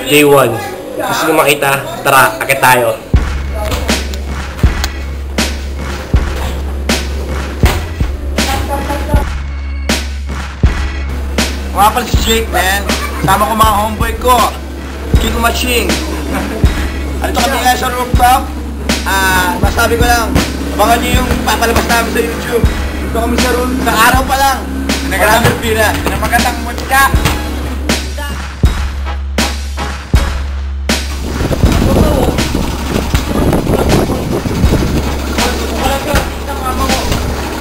Day 1. Gusto nyo makita? Tara, akit tayo. Mga pala si Jake, man. Sama ko mga homeboy ko. King Maching. Alito kami nga sa rooftop. Masabi ko lang, abangan nyo yung papalabas namin sa YouTube. Dito kami sa room, sa araw pa lang. Nag-rubber pina. Pinapagandang mutya.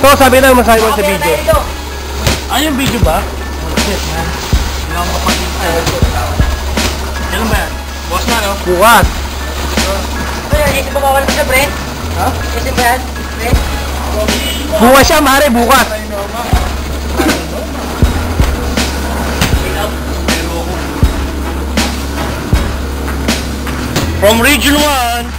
So, sabi na masabi mo sa video. Yung video ba? Shit, man. Hindi ako mapagkita. Kailan ba yan? Boss na, no? Bukas. Ito ba bawal ko sa bread? Ha? Ito ba yan? Bread? Bukas siya, mare, bukas. From Region 1.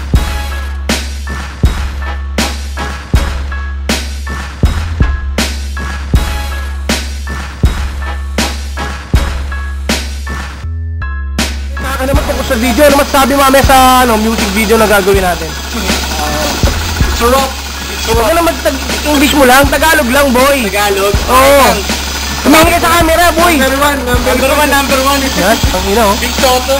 Ano naman tungkol sa video? Ano masasabi mamaya sa music video na gagawin natin? Surok. Huwag ka naman English mo lang, Tagalog lang, boy. Tagalog? Oo. Tumingin ka sa camera, boy. Number one. Yan, ang ina, oh. Big Toto.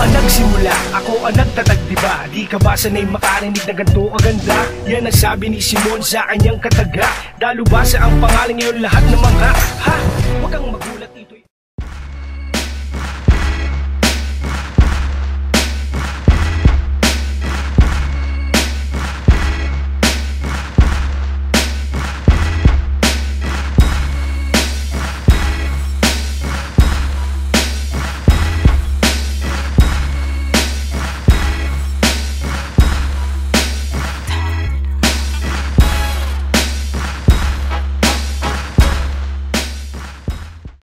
Nagsimula, ako ang nagtatag, diba? Di ka ba sanay makarinig na ganito kaganda? Yan ang sabi ni Simon sa kanyang kataga. Dalubhasa ang pangalan ngayon lahat ng mga ha? Huwag kang magulat ito.